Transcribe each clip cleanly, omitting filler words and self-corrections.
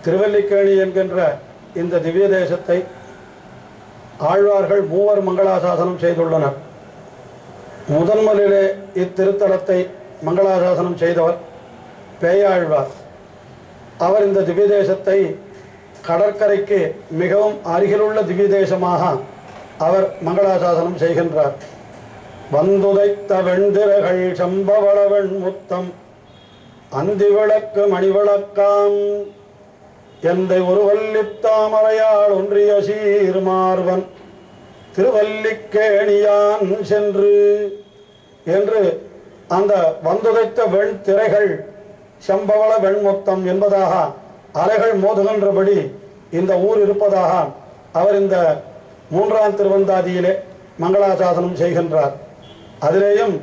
திருவல்லிக்கேணி என்கின்ற இந்த திவ்ய தேசத்தை ஆழ்வார்கள் மூவர் மங்களாசாசனம் செய்துள்ளனர். முதன்முதலிலே இத்திருத்தலத்தை மங்களாசாசனம் செய்தவர் பேயாழ்வார். அவர் இந்த திவ்ய தேசத்தை கடற்கரைக்கு மிகவும் அருகிலுள்ள திவ்ய தேசமாக அவர் மங்களாசாசனம் செய்கின்றார். வந்துதைத்த வெண்திரைகள் சம்பவளவெண் முத்தம் அந்தி விளக்கு மணிவிளக்காம் எந்தை ஒரு வல்லித்தாமரையால் ஒன்றிய சீர்மார்வன் திருவல்லிக்கேணியான் சென்று என்று அந்த வந்துதைத்த வெண் திரைகள் சம்பவள வெண்முத்தம் என்பதாக அலைகள் மோதுகின்றபடி இந்த ஊர் இருப்பதாக அவர் இந்த 3ஆம் திருவந்தாதியிலே மங்களாசாசனம் செய்கின்றார். அதிலேயும்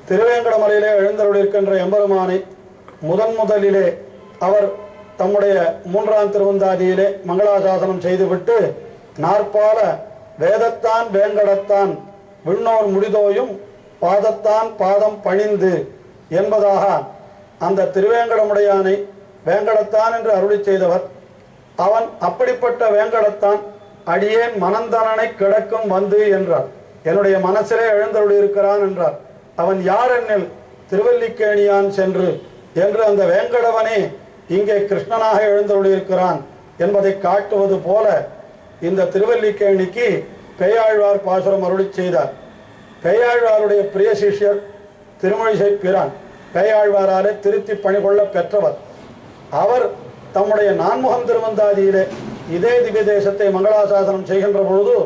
திருவேங்கடமலையிலே எழுந்தருளிருக்கின்ற எம்பெருமானை முதலிலே அவர் தம்முடைய 3ஆம் திருவந்தாதியிலே மங்களாசாசனம் செய்துவிட்டு நாற்பால வேதத்தான் வேங்கடத்தான் விண்ணோர் முடிதோயும் பாதத்தான் பாதம் பணிந்து என்பதாக அந்த திருவேங்கடமுடையானை வேங்கடத்தான் என்று அருளி செய்தவர். அவன் அப்படிப்பட்ட வேங்கடத்தான் அடியேன் மனந்தனனை கிடக்கும் வந்து என்றார். என்னுடைய மனசிலே எழுந்தருளி இருக்கிறான் என்றார். அவன் யார் என்னில் திருவல்லிக்கேணியான் சென்று என்று அந்த வேங்கடவனே இங்கே கிருஷ்ணனாக எழுந்தருளி இருக்கிறான் என்பதை காட்டுவது போல இந்த திருவல்லிக்கேணிக்கு பேயாழ்வார் பாசுரம் அருளி செய்தார். பேயாழ்வாருடைய பிரிய சிஷ்யர் திருமழிசை பிரான் பேயாழ்வாராலே திருத்தி பணிகொள்ள பெற்றவர். அவர் தம்முடைய 4முகம் திருவந்தாதியிலே இதே திவ்ய தேசத்தை மங்களாசாசனம் செய்கின்ற பொழுது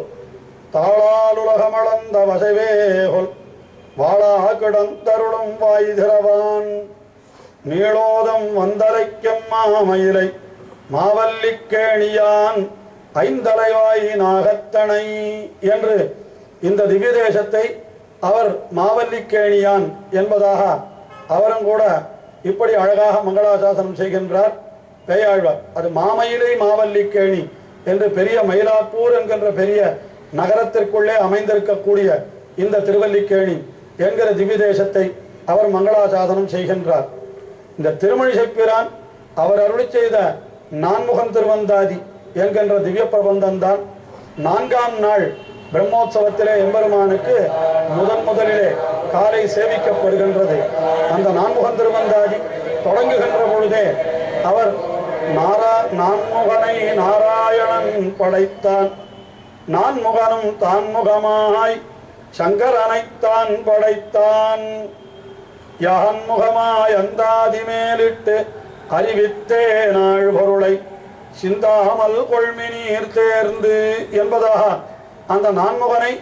தாளாலுலகமளந்த வசவேகொல் வாழா கிடந்தருளும் வாய் திறவான் நீளோதம் வந்தரைக்கும் மாமயிலை மாவல்லிக்கேணியான் ஐந்தலைவாய் நாகத்தனை என்று இந்த திவ்ய தேசத்தை அவர் மாவல்லிக்கேணியான் என்பதாக அவரும் கூட இப்படி அழகாக மங்களாசாசனம் செய்கின்றார் பேயாழ்வார். அது மாமயிலை மாவல்லிக்கேணி என்று பெரிய மயிலாப்பூர் என்கின்ற பெரிய நகரத்திற்குள்ளே அமைந்திருக்கக்கூடிய இந்த திருவல்லிக்கேணி என்கிற திவ்ய தேசத்தை அவர் மங்களாசாசனம் செய்கின்றார். இந்த திருமழிசை பிரான் அவர் அருளி செய்த 4முகம் திருவந்தாதி என்கின்ற திவ்ய பிரபந்தம் தான் 4ஆம் நாள் பிரம்மோற்சவத்திலே எம்பெருமானுக்கு முதலிலே காலை சேவிக்கப்படுகின்றது. அந்த 4முகம் திருவந்தாதி தொடங்குகின்ற பொழுதே அவர் நான்முகனை நாராயணன் படைத்தான் நான்முகனும் தான்முகமாய் சங்கரனைத்தான் படைத்தான் யான்முகமாய் அந்தாதி மேலிட்டு அறிவித்தே நாள் பொருளை சிந்தாமல் கொள்மினீர் தேர்ந்து என்பதாக அந்த நான்முகனை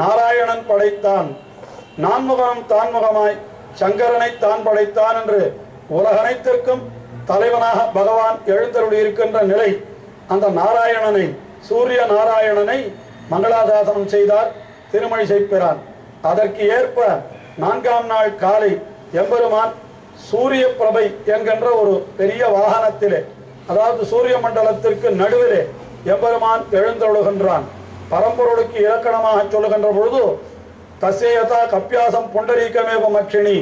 நாராயணன் படைத்தான் நான்முகனும் தான்முகமாய் சங்கரனை தான் படைத்தான் என்று உலகனைத்திற்கும் தலைவனாக பகவான் எழுந்தருளி இருக்கின்ற நிலை அந்த நாராயணனை சூரிய நாராயணனை மங்களாசாசனம் செய்தார் திருமழிசை பிரான். அதற்கு ஏற்ப 4ஆம் நாள் காலை எம்பெருமான் சூரிய பிரபை என்கின்ற ஒரு பெரிய வாகனத்திலே அதாவது சூரிய மண்டலத்திற்கு நடுவிலே எம்பெருமான் எழுந்தருளுகின்றான். பரம்பொருளுக்கு இலக்கணமாக சொல்லுகின்ற பொழுது தஸ்யதா கப்பியாசம் புண்டரீகமேவ மக்ஷிணி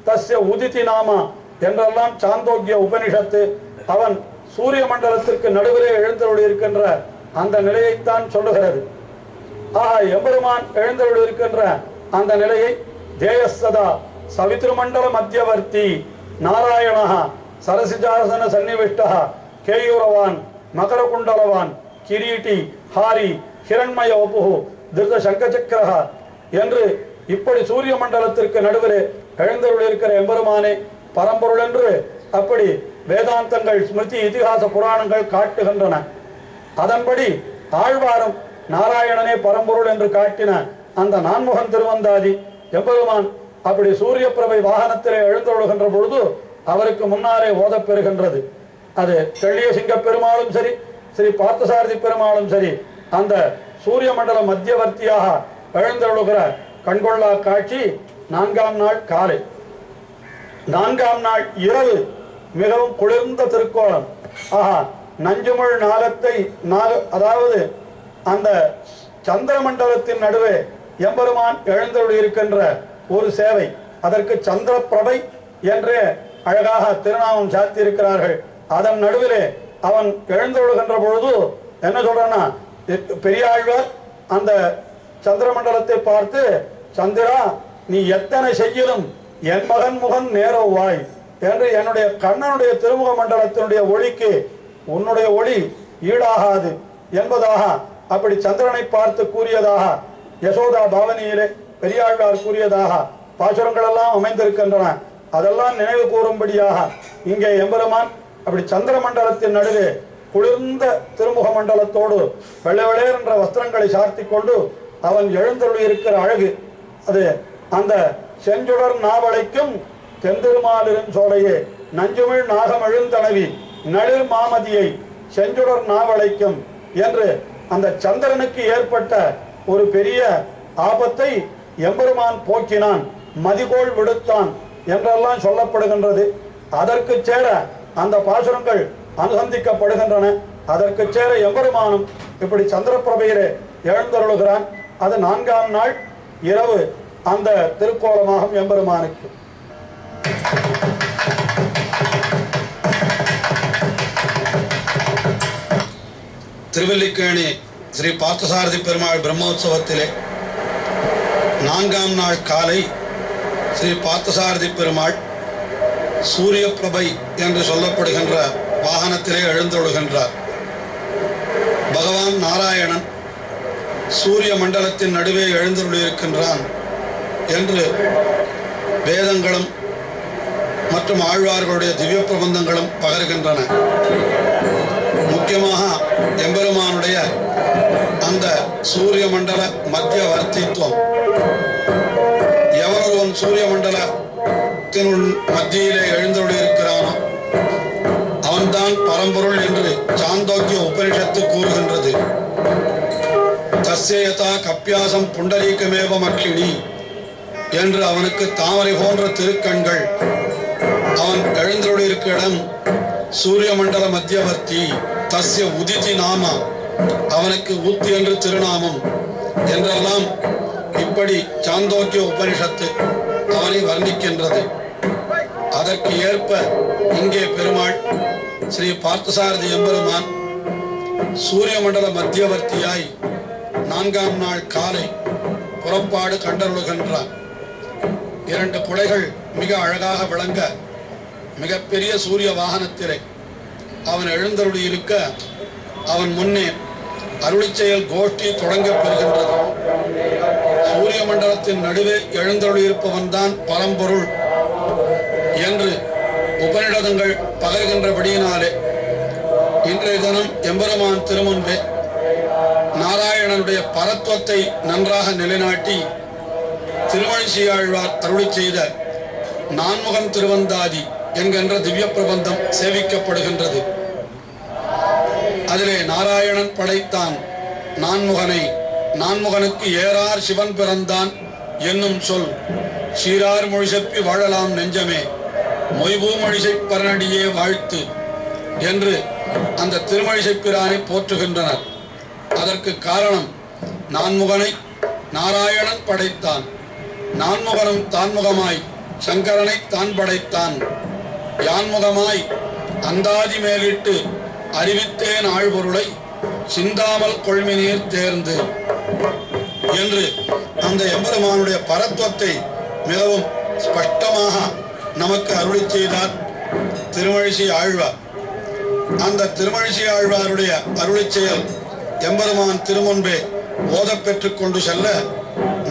தஸ்ய உதிதி நாமா என்றெல்லாம் சாந்தோக்கிய உபனிஷத்து அவன் சூரிய மண்டலத்திற்கு நடுவிலே எழுந்தருளி இருக்கின்ற அந்த நிலையைத்தான் சொல்லுகிறது. எம்பெருமான் எழுந்தருளி இருக்கின்ற அந்த நிலையை தேயசதா சவித்ருமண்டல மத்தியவர்த்தி நாராயண சரசிஜாசன சன்னிவிஷ்ட கேயூரவான் மகரகுண்டலவான் கிரீட்டி ஹாரி ஹிரண்மய வபுஹு திருத சங்கச்சக்கர என்று இப்படி சூரிய மண்டலத்திற்கு நடுவிலே எழுந்தருளி இருக்கிற எம்பெருமானே பரம்பொருள் என்று அப்படி வேதாந்தங்கள் ஸ்மிருதி இதிகாச புராணங்கள் காட்டுகின்றன. அதன்படி ஆழ்வாரும் நாராயணனே பரம்பொருள் என்று காட்டின அந்த 4முகம் திருவந்தாதி எம்பெருமான் அப்படி சூரிய பிரபை வாகனத்திலே எழுந்தருளுகின்ற பொழுது அவருக்கு முன்னாலே ஓதப்பெறுகின்றது. அது தெள்ளிய சிங்க பெருமாளும் சரி ஸ்ரீ பார்த்தசாரதி பெருமாளும் சரி அந்த சூரிய மண்டல மத்தியவர்த்தியாக எழுந்தருளுகிற கண்கொள்ளா காட்சி 4ஆம் நாள் காலை. 4ஆம் நாள் இரவு மிகவும் குளிர்ந்த திருக்கோலம். நஞ்சுமுள் நாகத்தை அதாவது அந்த சந்திர மண்டலத்தின் நடுவே எம்பெருமான் எழுந்தருளி இருக்கின்ற ஒரு சேவை அதற்கு சந்திர பிரபை என்றே அழகாக திருநாமம் சாத்தியிருக்கிறார்கள். அதன் நடுவிலே அவன் எழுந்தொழுகின்ற பொழுது என்ன சொல்றான்னா, பெரியாழ்வார் அந்த சந்திரமண்டலத்தை பார்த்து, சந்திரா நீ எத்தனை செய்யலும் என் மகன் முகன் நேரவாய் என்று என்னுடைய கண்ணனுடைய திருமுக மண்டலத்தினுடைய ஒளிக்கு உன்னுடைய ஒளி ஈடாகாது என்பதாக அப்படி சந்திரனை பார்த்து கூறியதாக யசோதா பாவனியிலே பெரியாழ்வார் கூறியதாக பாசுரங்கள் எல்லாம் அமைந்திருக்கின்றன. அதெல்லாம் நினைவு கூறும்படியாக இங்கே எம்பெருமான் அப்படி சந்திர மண்டலத்தின் நடுவே குளிர்ந்த திருமுக மண்டலத்தோடு வெள்ளை வெளையர் என்ற வஸ்திரங்களை சார்த்தி கொண்டு அவன் எழுந்தருளி இருக்கிற அழகு அது அந்த செஞ்சுடர் நாவளைக்கும் தென்திருமாலிரும் சோலையே நஞ்சுமிழ் நாகம் எழுந்தனவி நளிர் மாமதியை செஞ்சுடர் நாவளைக்கும் என்று அந்த சந்திரனுக்கு ஏற்பட்ட ஒரு பெரிய ஆபத்தை எம்பெருமான் போக்கினான், மதிகோள் விடுத்தான் என்றெல்லாம் சொல்லப்படுகின்றது. அதற்கு சேர அந்த பாசுரங்கள் அனுசந்திக்கப்படுகின்றன. அதற்கு சேர எம்பெருமானும் இப்படி சந்திரப்பிரபையிலே எழுந்தருளுகிறான். அது 4ஆம் நாள் இரவு அந்த திருக்கோலமாகும் எம்பெருமானுக்கு. திருவல்லிக்கேணி ஸ்ரீ பார்த்தசாரதி பெருமாள் பிரம்மோற்சவத்திலே 4ஆம் நாள் காலை ஸ்ரீ பார்த்தசாரதி பெருமாள் சூரிய பிரபை என்று சொல்லப்படுகின்ற வாகனத்திலே எழுந்தொழுகின்றார். பகவான் நாராயணன் சூரிய மண்டலத்தின் நடுவே எழுந்தருளியிருக்கின்றான் என்று வேதங்களும் மற்றும் ஆழ்வார்களுடைய திவ்ய பிரபந்தங்களும் பகர்கின்றன. முக்கியமாக எம்பெருமானுடைய அந்த சூரிய மண்டல மத்தியவர்த்தித்துவம், எவரொருவன் சூரிய மண்டலத்தின் மத்தியிலே எழுந்தருளியிருக்கிறானோ அவன்தான் பரம்பொருள் என்று சாந்தோக்கிய உபனிஷத்து கூறுகின்றது. தஸ்யதா கப்பியாசம் புண்டரீகமேவ மக்கினி என்று அவனுக்கு தாமரை போன்ற திருக்கண்கள், அவன் எழுந்தருளியிருக்க இடம் சூரிய மண்டல மத்தியவர்த்தி, தஸ்ய உதிதி நாம, அவனுக்கு ஊத்தி என்று திருநாமம் என்றெல்லாம் இப்படி சாந்தோக்கிய உபனிஷத்து அவனை வர்ணிக்கின்றது. அதற்கு ஏற்ப இங்கே பெருமாள் ஸ்ரீ பார்த்தசாரதி எம்பெருமான் சூரிய மண்டல மத்தியவர்த்தியாய் 4ஆம் நாள் காலை புறப்பாடு கண்டருளுகின்றான். 2 குடைகள் மிக அழகாக விளங்க மிகப்பெரிய சூரிய வாகனத்திலே அவன் எழுந்தருளி இருக்க அவன் முன்னே அருளிச் செயல் கோஷ்டி தொடங்கப் பெறுகின்றது. சூரிய மண்டலத்தின் நடுவே எழுந்தருளி இருப்பவன் தான் பரம்பொருள் என்று உபநிடதங்கள் பகர்கின்றபடியினாலே இன்றைய தினம் எம்பெருமான் திருமுன்பே நாராயணனுடைய பரத்துவத்தை நன்றாக நிலைநாட்டி திருமழிசையாழ்வார் அருளிச் செய்த நான்முகன் திருவந்தாதி என்கின்ற திவ்ய பிரபந்தம் சேவிக்கப்படுகின்றது. அதிலே நாராயணன் படைத்தான் நான்முகனை, நான்முகனுக்கு ஏறார் சிவன் பிறந்தான் என்னும் சொல் சீரார் மொழிசெப்பி வாழலாம் நெஞ்சமே மொய்பூ மொழிசை பரநடியே வாழ்த்து என்று அந்த திருமழிசைப்பிரானை போற்றுகின்றனர். அதற்கு காரணம், நான்முகனை நாராயணன் படைத்தான், நான்முகனும் தான்முகமாய் சங்கரனை தான் படைத்தான், யான்முகமாய் அந்தாதி மேலிட்டு அறிவித்தேன் ஆழ்பொருளை சிந்தாமல் கொள்மினீர் தேர்ந்து என்று அந்த எம்பெருமானுடைய பரத்துவத்தை மிகவும் ஸ்பஷ்டமாக நமக்கு அருளிச் செய்தார் திருமழிசை ஆழ்வார். அந்த திருமழிசை ஆழ்வாருடைய அருளிச் செயல் எம்பெருமான் திருமுன்பே ஓதப் பெற்றுக் கொண்டு செல்ல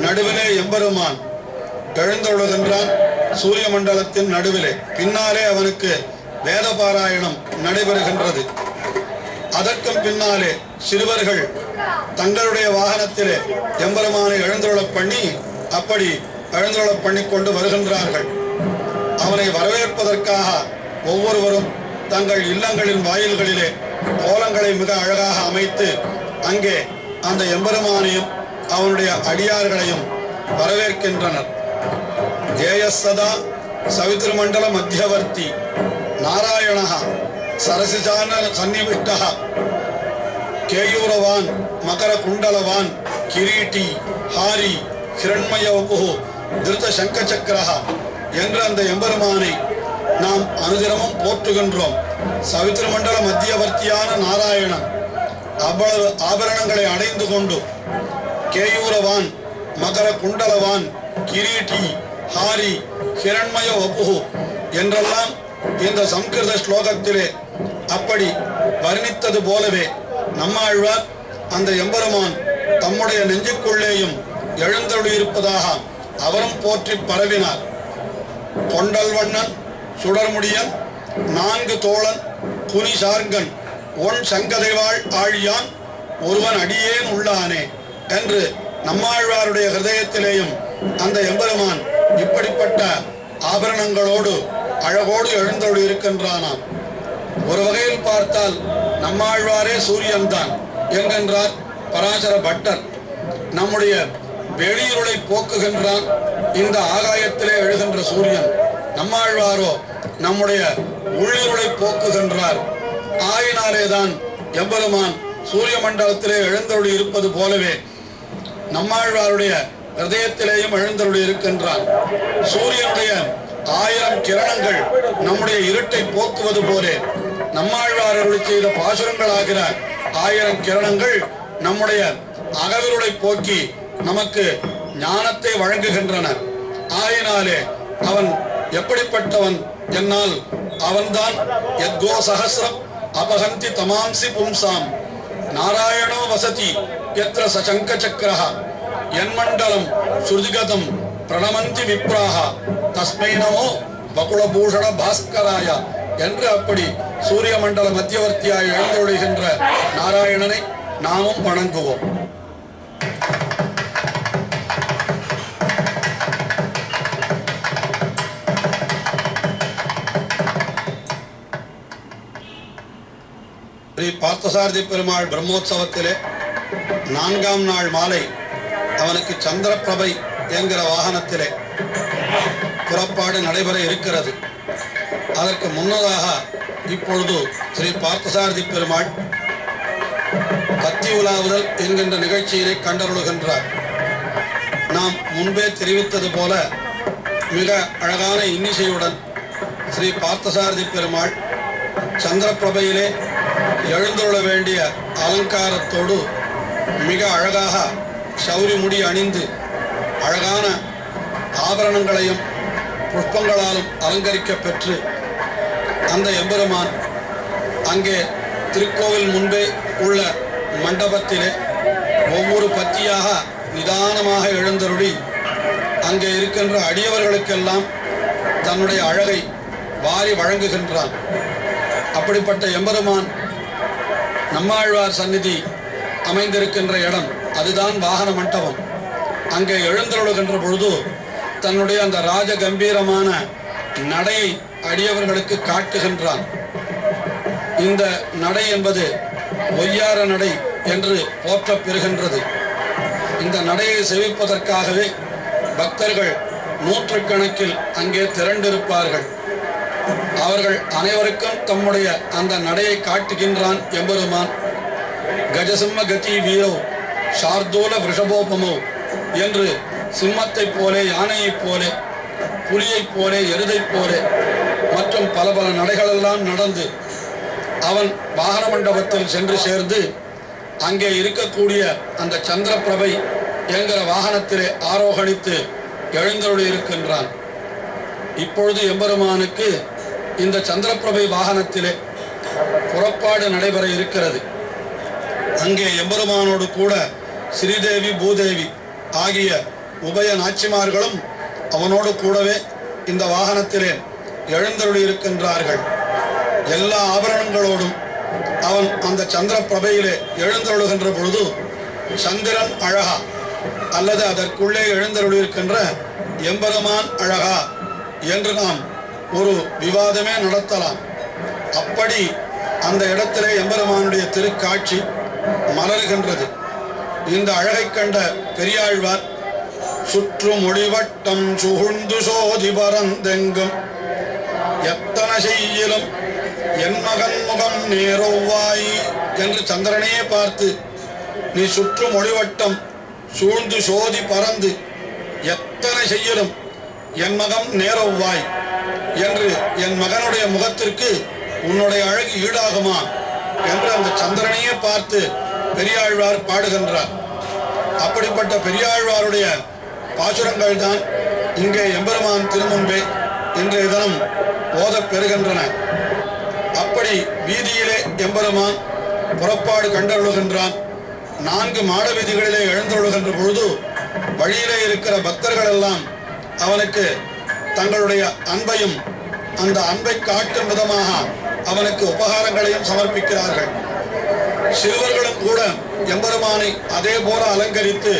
நடுவிலே எம்பெருமான் எழுந்தொழுகின்றான். சூரிய மண்டலத்தின் நடுவிலே பின்னாலே அவனுக்கு வேத பாராயணம் நடைபெறுகின்றது. அதற்கும் பின்னாலே சிறுவர்கள் தங்களுடைய வாகனத்திலே எம்பெருமானை எழுந்தருளப் பண்ணி அப்படி எழுந்தருளப் பண்ணி கொண்டு வருகின்றார்கள். அவனை வரவேற்பதற்காக ஒவ்வொருவரும் தங்கள் இல்லங்களின் வாயில்களிலே கோலங்களை மிக அழகாக அமைத்து அங்கே அந்த எம்பெருமானையும் அவனுடைய அடியார்களையும் வரவேற்கின்றனர். தேயசதா சவித்ருமண்டல மத்தியவர்த்தி நாராயண சரசிஜான சன்னிவிஷ்ட கேயூரவான் மகர குண்டலவான் கிரீட்டி ஹாரி ஹிரண்மய வபு திருத சங்க சக்கர என்ற அந்த எம்பெருமானை நாம் அனுதினமும் போற்றுகின்றோம். சவித்ருமண்டல மத்தியவர்த்தியான நாராயணன் அவ்வளவு ஆபரணங்களை அடைந்து கொண்டு கேயூரவான், மகர குண்டலவான், கிரீட்டி, ஹாரி, ஹிரண்மய வபுகு என்றெல்லாம் இந்த சம்ஸ்கிருத ஸ்லோகத்திலே அப்படி வர்ணித்தது போலவே நம்மாழ்வார் அந்த எம்பெருமான் தம்முடைய நெஞ்சுக்குள்ளேயும் எழுந்தருளியிருப்பதாக அவரும் போற்றி பரவினார். கொண்டல் வண்ணன், சுடர்முடியன், 4 தோழன், புனி சார்கன், ஒன் சங்கதைவாள் ஆழியான், ஒருவன் அடியேன் உள்ளானே என்று நம்மாழ்வாருடைய ஹிருதயத்திலேயும் அந்த எம்பெருமான் இப்படிப்பட்ட ஆபரணங்களோடு அழகோடு எழுந்தருளி இருக்கின்றானாம். ஒரு வகையில் பார்த்தால் நம்மாழ்வாரே சூரியன் தான் என்கின்றார் பராசர பட்டர். நம்முடைய வெளியிருளை போக்குகின்றான் இந்த ஆகாயத்திலே எழுகின்ற சூரியன். நம்மாழ்வாரோ நம்முடைய உள்ளிருளை போக்குகின்றார். ஆயினாலேதான் எம்பெருமான் சூரிய மண்டலத்திலே எழுந்தருளி இருப்பது போலவே நம்மாழ்வாருடைய ஹிருதயத்திலேயும் எழுந்தருளி இருக்கின்றான். சூரியனுடைய 1000 கிரணங்கள் நம்முடைய இருட்டை போக்குவது போலே நம்மாழ்வாரர்கள் செய்த பாசுரங்களாகிற 1000 கிரணங்கள் நம்முடைய அகவிருளை போக்கி நமக்கு ஞானத்தை வழங்குகின்றன. ஆயினாலே அவன் எப்படிப்பட்டவன் என்னால் அவன்தான் யத்கோ சஹஸ்ரம் அபஹந்தி தமாம்சி பும்சாம் நாராயணோ வசதி யத்ர சசங்க சக்கரஹ யன்மண்டலம் ஸ்ருதிகதம் பிரணமந்தி விப்ராஹ தஸ்மை நமோ வகுளபூஷண பாஸ்கராய என்று அப்படி சூரிய மண்டல மத்தியவர்த்தியாய் எழுந்தொழுகின்ற நாராயணனை நாமும் வணங்குவோம். ஸ்ரீ பார்த்தசாரதி பெருமாள் பிரம்மோற்சவத்திலே 4ஆம் நாள் மாலை அவனுக்கு சந்திரபிரபை என்கிற வாகனத்திலே புறப்பாடு நடைபெற இருக்கிறது. அதற்கு முன்னதாக இப்பொழுது ஸ்ரீ பார்த்தசாரதி பெருமாள் கத்தி உலாவுதல் என்கின்ற நிகழ்ச்சியினை கண்டருளுகின்றார். நாம் முன்பே தெரிவித்தது போல மிக அழகான இன்னிசையுடன் ஸ்ரீ பார்த்தசாரதி பெருமாள் சந்திரபிரபையிலே எழுந்துள்ள வேண்டிய அலங்காரத்தோடு மிக அழகாக சௌரி முடி அணிந்து அழகான ஆபரணங்களையும் புஷ்பங்களாலும் அலங்கரிக்க பெற்று அந்த எம்பெருமான் அங்கே திருக்கோவில் முன்பே உள்ள மண்டபத்திலே ஒவ்வொரு பத்தியாக நிதானமாக எழுந்தருளி அங்கே இருக்கின்ற அடியவர்களுக்கெல்லாம் தன்னுடைய அழகை வாரி வழங்குகின்றான். அப்படிப்பட்ட எம்பெருமான் நம்மாழ்வார் சந்நிதி அமைந்திருக்கின்ற இடம் அதுதான் வாகன மண்டபம். அங்கே எழுந்தருளுகின்ற பொழுது தன்னுடைய அந்த ராஜ கம்பீரமான நடையை அடியவர்களுக்கு காட்டுகின்றான். இந்த நடை என்பது ஒய்யார நடை என்று போற்றப் பெறுகின்றது. இந்த நடையை செவிப்பதற்காகவே பக்தர்கள் 100கணக்கில் அங்கே திரண்டிருப்பார்கள். அவர்கள் அனைவருக்கும் தம்முடைய அந்த நடையை காட்டுகின்றான் எம்பெருமான். கஜசிம்ம கதி வீரோ சார்தூல விஷபோபமோ என்று சிம்மத்தைப் போலே, யானையைப் போலே, புலியைப் போலே, எருதைப் போலே மற்றும் பல பல நடைகளெல்லாம் நடந்து அவன் வாகன மண்டபத்தில் சென்று சேர்ந்து அங்கே இருக்கக்கூடிய அந்த சந்திரபிரபை என்கிற வாகனத்திலே ஆரோகணித்து எழுந்தருளி இருக்கின்றான். இப்பொழுது எம்பெருமானுக்கு இந்த சந்திரபிரபை வாகனத்திலே புறப்பாடு நடைபெற இருக்கிறது. அங்கே எம்பெருமானோடு கூட ஸ்ரீதேவி பூதேவி ஆகிய உபய நாச்சிமார்களும் அவனோடு கூடவே இந்த வாகனத்திலே எழுந்தருளி இருக்கின்றார்கள். எல்லா ஆபரணங்களோடும் அவன் அந்த சந்திர பிரபையிலே எழுந்தருளுகின்ற பொழுது சந்திரன் அழகா அல்லது அதற்குள்ளே எழுந்தருளி இருக்கின்ற எம்பெருமான் அழகா என்று நாம் ஒரு விவாதமே நடத்தலாம். அப்படி அந்த இடத்திலே எம்பெருமானுடைய திருக்காட்சி மலர்கின்றது. இந்த அழகை கண்ட பெரியாழ்வார் சுற்று மொழிவட்டம் சுகுந்து சோதி பரந்தெங்கும் எத்தனை செய்யிலும் என் மகன் முகம் நேரோவாய் என்று சந்திரனையே பார்த்து நீ சுற்று மொழிவட்டம் சூழ்ந்து சோதி பறந்து எத்தனை செய்யிலும் என் மகன் நேரோவாய் என்று என் மகனுடைய முகத்திற்கு உன்னுடைய அழகு ஈடாகுமா என்று அந்த சந்திரனையே பார்த்து பெரியாழ்வார் பாடுகின்றார். அப்படிப்பட்ட பெரியாழ்வாருடைய பாசுரங்கள் தான் இங்கே எம்பெருமான் திருமுன்பே இன்றைய தினம் ஓதப் பெறுகின்றன. அப்படி வீதியிலே எம்பெருமான் புறப்பாடு கண்டருளுகின்றான். 4 மாட வீதிகளிலே எழுந்தருளுகின்ற பொழுது வழியிலே இருக்கிற பக்தர்கள் எல்லாம் அவனுக்கு தங்களுடைய அன்பையும் அந்த அன்பை காட்டும் விதமாக அவனுக்கு உபகாரங்களையும் சமர்ப்பிக்கிறார்கள். சிறுவர்களும் கூட எம்பெருமானை அதே போல அலங்கரித்து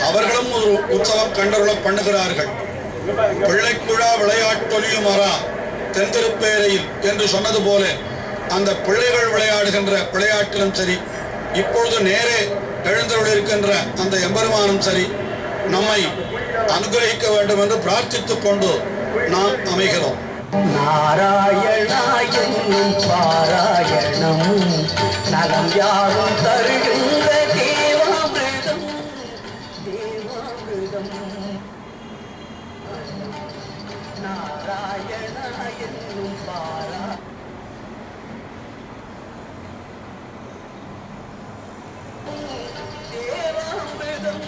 அவர்களும் ஒரு உற்சவம் கண்டருள பண்ணுகிறார்கள். பிள்ளைக்குழா விளையாட்டொலியுமரா தென்திருப்பேரையில் என்று சொன்னது போல அந்த பிள்ளைகள் விளையாடுகின்ற விளையாட்டிலும் சரி, இப்பொழுது நேரே எழுந்தருள் இருக்கின்ற அந்த எம்பெருமானும் சரி நம்மை அனுகிரகிக்க வேண்டும் என்று பிரார்த்தித்துக் கொண்டு நாம் அமைகிறோம். நாராயணாயனும் பாராயணம் நலம் யாரும் தருகின்ற தேவாமிர்தம் தேவாமிர்தம். நாராயணாயனும் பாரா தேவாமிர்தம்.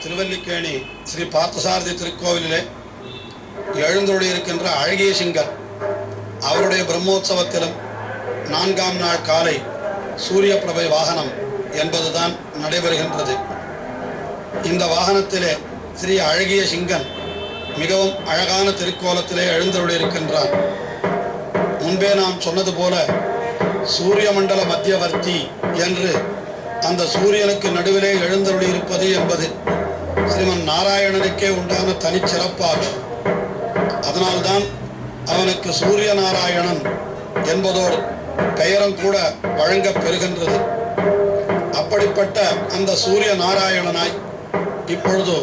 திருவல்லிக்கேணி ஸ்ரீ பார்த்தசாரதி திருக்கோவிலிலே எழுந்தருளியிருக்கின்ற அழகிய சிங்கர் அவருடைய பிரம்மோற்சவத்திலும் 4ஆம் நாள் காலை சூரிய பிரபை வாகனம் என்பதுதான் நடைபெறுகின்றது. இந்த வாகனத்திலே ஸ்ரீ அழகிய சிங்கன் மிகவும் அழகான திருக்கோலத்திலே எழுந்தருளியிருக்கின்றார். முன்பே நாம் சொன்னது போல சூரிய மண்டல மத்தியவர்த்தி என்று அந்த சூரியனுக்கு நடுவிலே எழுந்தருளியிருப்பது என்பது ஸ்ரீமன் நாராயணனுக்கே உண்டான தனிச்சிறப்பாகும். அதனால்தான் அவனுக்கு சூரிய நாராயணன் என்பதோடு பெயரும் கூட வழங்கப் பெறுகின்றது. அப்படிப்பட்ட அந்த சூரிய நாராயணனாய் இப்பொழுது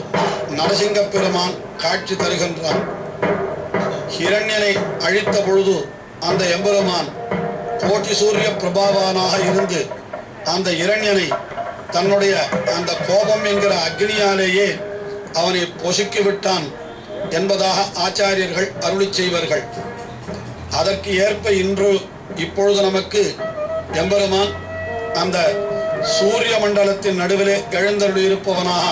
நரசிங்க பெருமான் காட்சி தருகின்றான். ஹிரண்யனை அழித்த பொழுது அந்த எம்பெருமான் கோட்டி சூரிய பிரபாவானாக இருந்து அந்த இரண்யனை தன்னுடைய அந்த கோபம் என்கிற அக்னியாலேயே அவனை பொசுக்கி விட்டான் என்பதாக ஆச்சாரியர்கள் அருளி செய்வார்கள். அதற்கு ஏற்ப இப்பொழுது நமக்கு எம்பெருமான் அந்த சூரிய மண்டலத்தின் நடுவிலே எழுந்தருளியிருப்பவனாக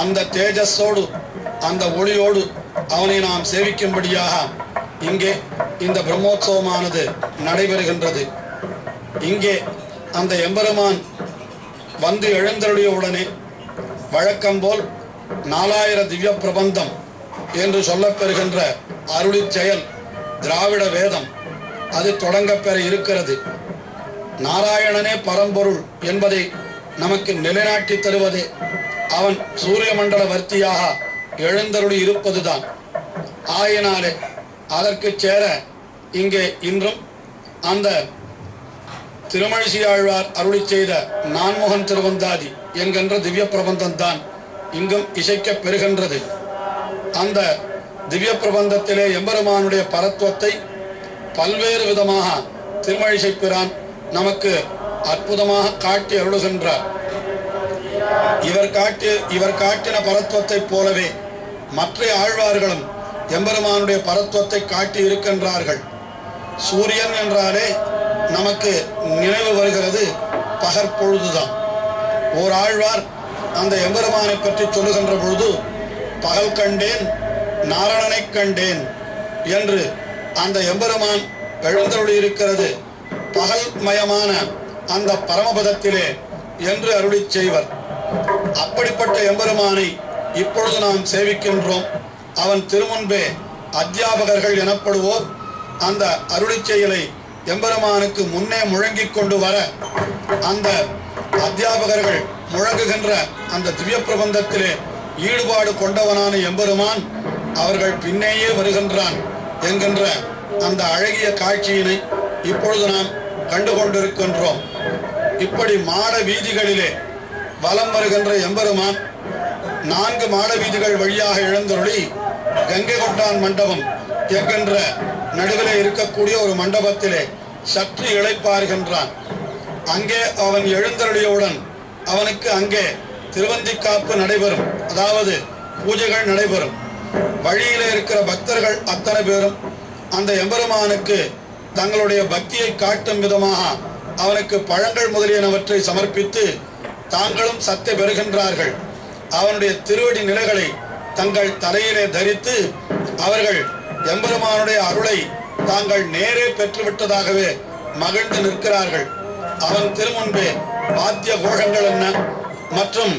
அந்த தேஜஸோடு அந்த ஒளியோடு அவனை நாம் சேவிக்கும்படியாக இங்கே இந்த பிரம்மோற்சவமானது நடைபெறுகின்றது. இங்கே அந்த எம்பெருமான் வந்து எழுந்தருளிய உடனே வழக்கம்போல் 4000 திவ்ய பிரபந்தம் என்று சொல்லப்பெறுகின்ற அருளி செயல் திராவிட வேதம் அது தொடங்கப்பெற இருக்கிறது. நாராயணனே பரம்பொருள் என்பதை நமக்கு நிலைநாட்டி தருவதே அவன் சூரிய மண்டல வர்த்தியாக எழுந்தருளி இருப்பதுதான். ஆயினாலே அதற்கு சேர இங்கே இன்றும் அந்த திருமழிசையாழ்வார் அருளி செய்த நான்முகன் திருவந்தாதி என்கின்ற திவ்ய பிரபந்தம் தான் இங்கும் இசைக்கப் பெறுகின்றது. அந்த திவ்ய பிரபந்தத்திலே எம்பெருமானுடைய பரத்துவத்தை பல்வேறு விதமாக திருமழிசை பிரான் நமக்கு அற்புதமாக காட்டி அருளுகின்றார். இவர் காட்டின பரத்துவத்தைப் போலவே மற்ற ஆழ்வார்களும் எம்பெருமானுடைய பரத்துவத்தை காட்டி இருக்கின்றார்கள். சூரியன் என்றாலே நமக்கு நினைவு வருகிறது பகற்பொழுதுதான். ஓர் ஆழ்வார் அந்த எம்பெருமானை பற்றி சொல்லுகின்ற பொழுது பகல் கண்டேன் நாரணனை கண்டேன் என்று அந்த எம்பெருமான் எழுந்தருளி இருக்கிறது பகல் மயமான அந்த பரமபதத்திலே என்று அருளி செய்வர். அப்படிப்பட்ட எம்பெருமானை இப்பொழுது நாம் சேவிக்கின்றோம். அவன் திருமுன்பே அத்தியாபகர்கள் எனப்படுவோர் அந்த அருளிச் செயலை எம்பெருமானுக்கு முன்னே முழங்கிக் கொண்டு வர, அந்த அத்தியாபகர்கள் முழங்குகின்ற அந்த திவ்ய பிரபந்தத்திலே ஈடுபாடு கொண்டவனான எம்பெருமான் அவர்கள் பின்னேயே வருகின்றான் என்கின்ற அந்த அழகிய காட்சியினை இப்பொழுது நாம் கண்டு கொண்டிருக்கின்றோம். இப்படி மாட வீதிகளிலே வலம் வருகின்ற எம்பெருமான் 4 மாட வீதிகள் வழியாக எழுந்தருளி கங்கை கொண்டான் மண்டபம் என்கின்ற நடுவிலே இருக்கக்கூடிய ஒரு மண்டபத்திலே சற்று இளைப்பாறுகின்றான். அங்கே அவன் எழுந்தருளியவுடன் அவனுக்கு அங்கே திருவந்திக்காப்பு நடைபெறும், அதாவது பூஜைகள் நடைபெறும். வழியிலே இருக்கிற பக்தர்கள் அத்தனை பேரும் அந்த எம்பெருமானுக்கு தங்களுடைய பக்தியை காட்டும் விதமாக அவனுக்கு பழங்கள் முதலியனவற்றை சமர்ப்பித்து தாங்களும் சத்தை பெறுகின்றார்கள். அவனுடைய திருவடி நிலைகளை தங்கள் தலையிலே தரித்து அவர்கள் எம்பெருமானுடைய அருளை தாங்கள் நேரே பெற்றுவிட்டதாகவே மகிழ்ந்து நிற்கிறார்கள். அவன் திருமுன்பே வாத்திய கோஷங்கள் என்ன மற்றும்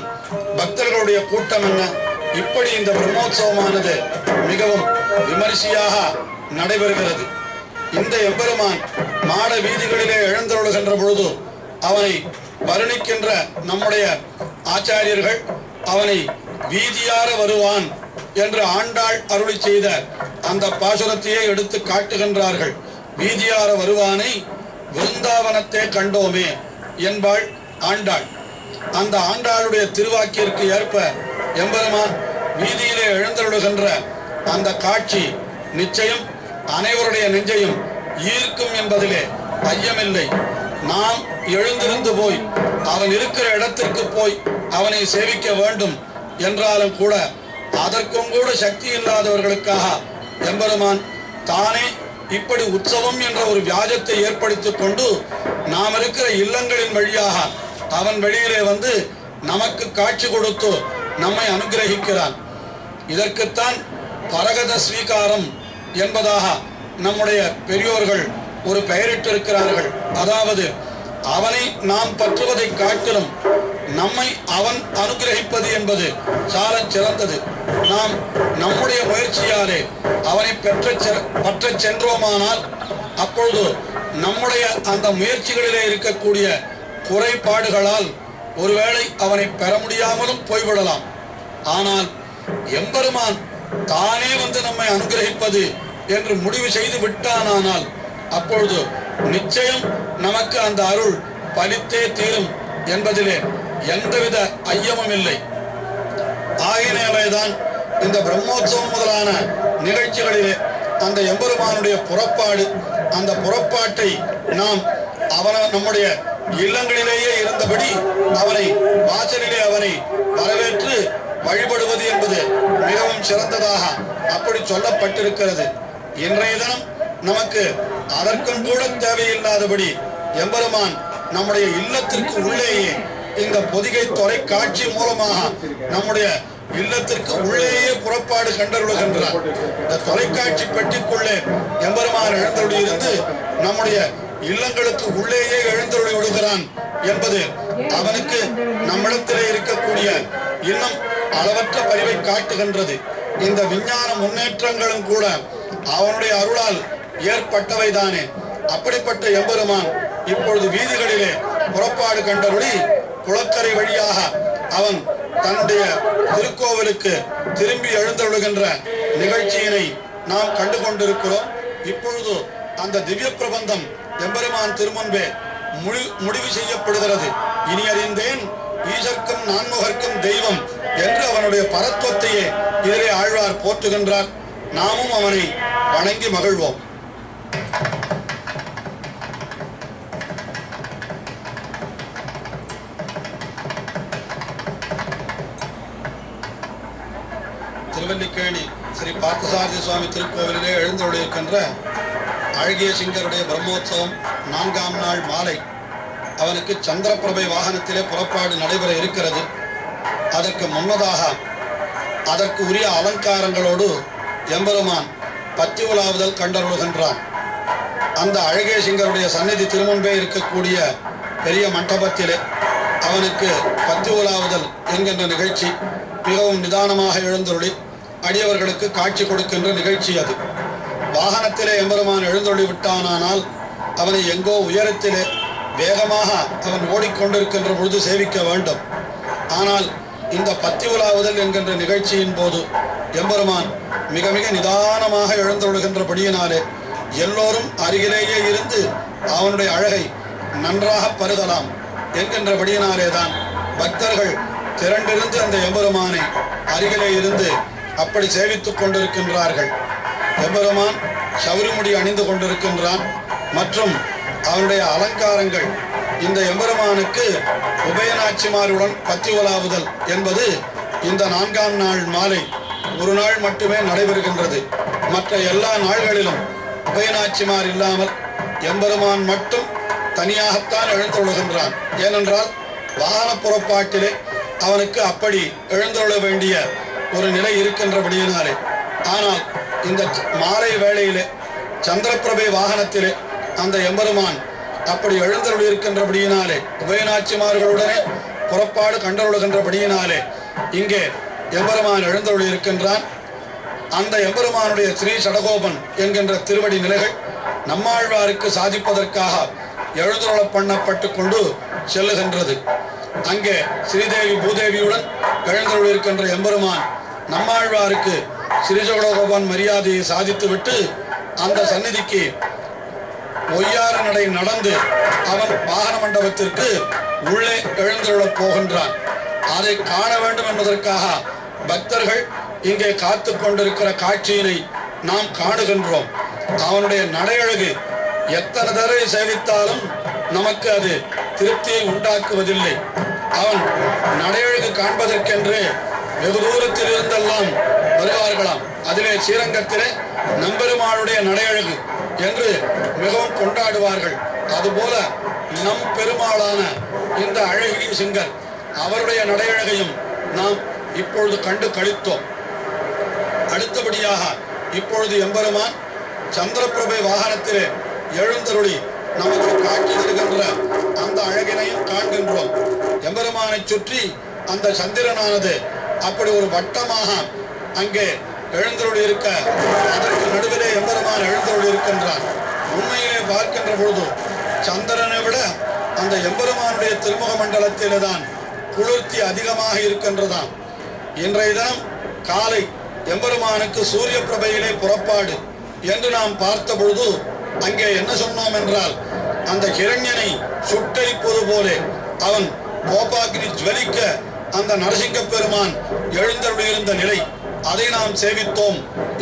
பக்தர்களுடைய கூட்டம் என்ன, இப்படி இந்த பிரம்மோற்சவமானது மிகவும் விமரிசையாக நடைபெறுகிறது. இந்த எம்பெருமான் மாட வீதிகளிலே எழுந்தருளுகின்ற பொழுது அவனை வருணிக்கின்ற நம்முடைய ஆச்சாரியர்கள் அவனை வீதியார வருவான் என்று ஆண்டாள் அருளி செய்த அந்த பாசுரத்தையே எடுத்து காட்டுகின்றார்கள். வீதியார வருவானை விருந்தாவனத்தை கண்டோமே என்பாள் ஆண்டாள். அந்த ஆண்டாளுடைய திருவாக்கிற்கு ஏற்ப எம்பெருமான் வீதியிலே எழுந்தருளுகின்ற அந்த காட்சி நிச்சயம் அனைவருடைய நெஞ்சையும் ஈர்க்கும் என்பதிலே ஐயமில்லை. நாம் எழுந்திருந்து போய் அவன் இருக்கிற இடத்திற்கு போய் அவனை சேவிக்க வேண்டும் என்றாலும் கூட அதற்கும் கூட சக்தி இல்லாதவர்களுக்காக எம்பெருமான் தானே இப்படி உற்சவம் என்ற ஒரு வியாஜத்தை ஏற்படுத்திக் கொண்டு நாம் இருக்கிற இல்லங்களின் வழியாக அவன் வெளியிலே வந்து நமக்கு காட்சி கொடுத்து நம்மை அனுகிரகிக்கிறான். இதற்குத்தான் பரகத ஸ்வீகாரம் என்பதாக நம்முடைய பெரியோர்கள் ஒரு பெயரிட்டிருக்கிறார்கள். அதாவது அவனை நாம் பற்றுவதை காட்டிலும் நம்மை அவன் அனுகிரகிப்பது என்பது சால சிறந்தது. நாம் நம்முடைய முயற்சியாலே அவனை பற்றச் சென்றோமானால் அப்பொழுது நம்முடைய அந்த முயற்சிகளிலே இருக்கக்கூடிய குறைபாடுகளால் ஒருவேளை அவனை பெற முடியாமலும் போய்விடலாம். ஆனால் எம்பெருமான் தானே வந்து நம்மை அனுகிரகிப்பது என்று முடிவு செய்து விட்டானால் அப்பொழுது நிச்சயம் நமக்கு அந்த அருள் பலித்தே தீரும் என்பதிலே எந்தவித ஐயமும் இல்லை. ஆகினாலேதான் இந்த பிரம்மோற்சவம் முதலான நிகழ்ச்சிகளிலே அந்த எம்பெருமானுடைய புறப்பாடு, அந்த புறப்பாட்டை நாம் நம்முடைய இல்லங்களிலேயே இருந்தபடி அவனை வாசலிலே அவனை வரவேற்று வழிபடுவது என்பது மிகவும் சிறந்ததாக அப்படி சொல்லப்பட்டிருக்கிறது. இன்றைய தினம் நமக்கு அதற்கும் கூட தேவையில்லாதபடி எம்பெருமான் நம்முடைய இல்லத்திற்கு உள்ளேயே இந்த பொதிகை தொலைக்காட்சி மூலமாக நம்முடைய இல்லத்திற்கு உள்ளேயே புறப்பாடு கண்டருளுகின்றார். இந்த தொலைக்காட்சி பெட்டிக்குள்ளே எம்பெருமான் எழுந்தருளி இருந்து நம்முடைய இல்லங்களுக்கு உள்ளேயே எழுந்தருளி விடுகிறான் என்பது அவனுக்கு நம்மிடத்திலே இருக்கக்கூடிய இன்னும் அளவற்ற பரிவை காட்டுகின்றது. இந்த விஞ்ஞான முன்னேற்றங்களும் கூட அவனுடைய அருளால் ஏற்பட்டவைதானே. அப்படிப்பட்ட எம்பெருமான் இப்பொழுது வீதிகளிலே புறப்பாடு கண்டருளி குளக்கரை வழியாக அவன் தன்னுடைய திருக்கோவிலுக்கு திரும்பி எழுந்தருளுகின்ற நிகழ்ச்சியினை நாம் கண்டு கொண்டிருக்கிறோம். இப்பொழுது அந்த திவ்ய பிரபந்தம் எம்பெருமான் திருமுன்பே முடிவு செய்யப்படுகிறது. இனி அறிந்தேன் ஈசர்க்கும் நான்முகர்க்கும் தெய்வம் என்று அவனுடைய பரத்துவத்தையே இதிலே ஆழ்வார் போற்றுகின்றார். நாமும் அவனை வணங்கி மகிழ்வோம். திருவல்லிக்கேணி ஸ்ரீ பார்த்தசாரதி சுவாமி திருக்கோவிலிலே எழுந்தருளியிருக்கின்ற அழகிய சிங்கருடைய பிரம்மோற்சவம் 4ஆம் நாள் மாலை அவனுக்கு சந்திரபிரபை வாகனத்திலே புறப்பாடு நடைபெற இருக்கிறது. அதற்கு முன்னதாக அதற்கு உரிய அலங்காரங்களோடு எம்பெருமான் பத்தி உலாவுதல் கண்டருளுகின்றான். அந்த அழகிய சிங்கருடைய சந்நிதி திருமுன்பே இருக்கக்கூடிய பெரிய மண்டபத்திலே அவனுக்கு பத்தி உலாவுதல் என்கின்ற நிகழ்ச்சி மிகவும் நிதானமாக எழுந்தருளி அடியவர்களுக்கு காட்சி கொடுக்கின்ற நிகழ்ச்சி. அது வாகனத்திலே எம்பெருமான் எழுந்தருளி விட்டானால் அவனை எங்கோ உயரத்திலே வேகமாக அவன் ஓடிக்கொண்டிருக்கின்ற பொழுது சேவிக்க வேண்டும். ஆனால் இந்த பத்தி உலாவுதல் என்கின்ற நிகழ்ச்சியின் போது எம்பெருமான் மிக மிக நிதானமாக எழுந்தருளுகின்றபடியினாலே எல்லோரும் அருகிலேயே இருந்து அவனுடைய அழகை நன்றாக பருகலாம் என்கின்றபடியினாலே தான் பக்தர்கள் திரண்டிருந்து அந்த எம்பெருமானை அருகிலே இருந்து அப்படி சேவித்துக் கொண்டிருக்கின்றார்கள். எம்பெருமான் சவுரிமுடி அணிந்து கொண்டிருக்கின்றான். மற்றும் அவனுடைய அலங்காரங்கள் இந்த எம்பெருமானுக்கு உபயநாச்சிமாருடன் பத்தி உலாவுதல் என்பது இந்த 4ஆம் நாள் மாலை ஒரு நாள் மட்டுமே நடைபெறுகின்றது. மற்ற எல்லா நாள்களிலும் உபயநாச்சிமார் இல்லாமல் எம்பெருமான் மட்டும் தனியாகத்தான் எழுந்தருளுகின்றான். ஏனென்றால் வாகன புறப்பாட்டிலே அவனுக்கு அப்படி எழுந்தருள வேண்டிய ஒரு நிலை இருக்கின்றபடியினாலே. ஆனால் இந்த மாலை வேளையிலே சந்திரபிரபை வாகனத்திலே அந்த எம்பெருமான் அப்படி எழுந்தருளி இருக்கின்றபடியினாலே உபயநாச்சிமார்களுடனே புறப்பாடு கண்டருளுகின்றபடியினாலே இங்கே எம்பெருமான் எழுந்தருளி இருக்கின்றான். அந்த எம்பெருமானுடைய ஸ்ரீ சடகோபன் என்கின்ற திருவடி நிலைகள் நம்மாழ்வாருக்கு சாதிப்பதற்காக எழுந்தருள பண்ணப்பட்டு கொண்டு செல்லுகின்றது. அங்கே ஸ்ரீதேவி பூதேவியுடன் எழுந்தருளி இருக்கின்ற எம்பெருமான் நம்மாழ்வாருக்கு ஸ்ரீ சடகோபன் மரியாதையை சாதித்துவிட்டு அந்த சந்நிதிக்கு ஒய்யார நடை நடந்து அவன் வாகன மண்டபத்திற்கு உள்ளே எழுந்தருளப் போகின்றான். அதை காண வேண்டும் என்பதற்காக பக்தர்கள் இங்கே காத்து கொண்டிருக்கிற காட்சியினை நாம் காணுகின்றோம். அவனுடைய நடையழகு எத்தனை தடவை சேவித்தாலும் நமக்கு அது திருப்தியை உண்டாக்குவதில்லை. அவன் நடையழகு காண்பதற்கென்று வெகு தூரத்தில் இருந்தெல்லாம் வருவார்களாம். அதிலே ஸ்ரீரங்கத்திலே நம்பெருமாளுடைய நடையழகு என்று மிகவும் கொண்டாடுவார்கள். அதுபோல நம் பெருமாளான இந்த அழகிய சிங்கர் அவருடைய நடையழகையும் நாம் இப்பொழுது கண்டு கழித்தோம். அடுத்தபடியாக இப்பொழுது எம்பெருமான் சந்திரபிரபை வாகனத்திலே எழுந்தருளி நமக்கு காட்சி தருகின்ற அந்த அழகினையும் காண்கின்றோம். எம்பெருமானை சுற்றி அந்த சந்திரனானது அப்படி ஒரு வட்டமாக அங்கே எழுந்தருளி இருக்க அதற்கு நடுவிலே எம்பெருமான் எழுந்தருளி இருக்கின்றான். உண்மையிலே பார்க்கின்ற பொழுது சந்திரனை விட அந்த எம்பெருமானுடைய திருமுக மண்டலத்திலே தான் குளிர்ச்சி அதிகமாக இருக்கின்றதாம். இன்றைய தினம் காலை எம்பெருமானுக்கு சூரிய பிரபையிலே புறப்பாடு என்று நாம் பார்த்த பொழுது அங்கே என்ன சொன்னோம் என்றால் அந்த ஹிரண்யனை சுட்டரிப்பது போலே அவன் கோபாக்னி ஜுவலிக்க அந்த நரசிங்க பெருமான் எழுந்தருளியிருந்த நிலை அதை நாம் சேவித்தோம்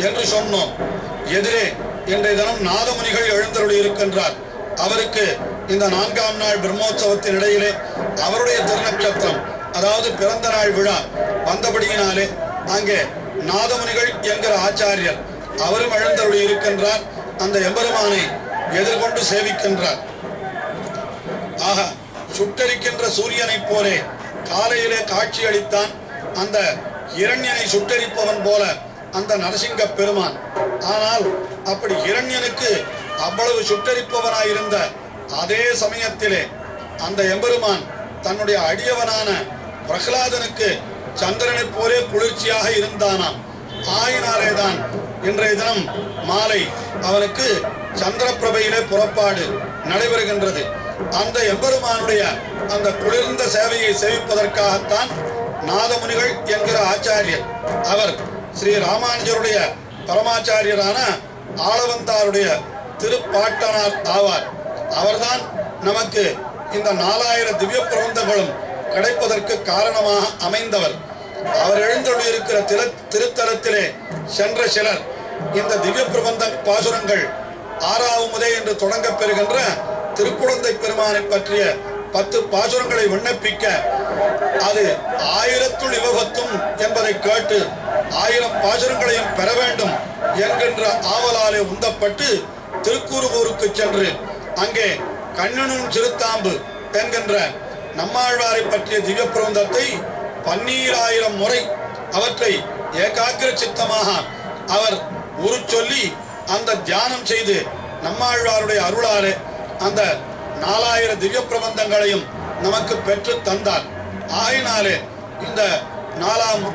என்று சொன்னோம். எதிரே இன்றைய தினம் நாதமுனிகள் எழுந்தருளி இருக்கின்றார். அவருக்கு இந்த 4ஆம் நாள் பிரம்மோற்சவத்தின் இடையிலே அவருடைய திருநட்சத்திரம் அதாவது பிறந்த நாள் விழா வந்தபடியினாலே அங்கே நாதமுனிகள் என்கிற ஆச்சாரியர் அவரும் எழுந்தருளி இருக்கின்றார். அந்த எம்பெருமானை எதிர்கொண்டு சேவிக்கின்றார். ஆக சுட்டரிக்கின்ற சூரியனை போலே காலையிலே காட்சி அளித்தான் அந்த இரண்யனை சுட்டரிப்பவன் போல அந்த நரசிங்க பெருமான். ஆனால் அப்படி இரண்யனுக்கு அவ்வளவு சுட்டரிப்பவனாயிருந்த அதே சமயத்திலே அந்த எம்பெருமான் தன்னுடைய அடியவனான பிரகலாதனுக்கு சந்திரனை போலே குளிர்ச்சியாக இருந்தானாம். ஆயினாலேதான் இன்றைய தினம் மாலை அவனுக்கு சந்திரபிரபையிலே புறப்பாடு நடைபெறுகின்றது. அந்த எம்பெருமானுடைய அந்த குளிர்ந்த சேவையை சேவிப்பதற்காகத்தான் நாதமுனிகள் என்கிற ஆச்சாரியர் அவர் ஸ்ரீ ராமானுஜருடைய பரமாச்சாரியரான ஆளவந்தாருடைய திருப்பாட்டனார் ஆவார். அவர்தான் நமக்கு இந்த 4000 திவ்ய பிரபந்தங்களும் கிடைப்பதற்கு காரணமாக அமைந்தவர். அவர் எழுந்தொழியிருக்கிற திருத்தலத்திலே சென்ற சிலர் இந்த திவ்ய பிரபந்த பாசுரங்கள் 6ஆவதே என்று தொடங்கப் பெறுகின்ற திருக்குழந்தை பெருமானை பற்றிய 10 பாசுரங்களை விண்ணப்பிக்க அது 1000த்துள் இவபத்தும் என்பதை கேட்டு 1000 பாசுரங்களையும் பெற வேண்டும் என்கின்ற ஆவலாலே உந்தப்பட்டு திருக்கூறுகூருக்கு சென்று அங்கே கண்ணனும் சிறுத்தாம்பு என்கின்ற நம்மாழ்வாரை பற்றிய திவ்ய பிரபந்தத்தை 12000 முறை அவற்றை ஏகாகிர சித்தமாக அவர் உரு சொல்லி அந்த தியானம் செய்து நம்மாழ்வாருடைய அருளாலே அந்த 4000 திவ்ய பிரபந்தங்களையும் நமக்கு பெற்று தந்தார். ஆயினாலே இந்த 4ஆம்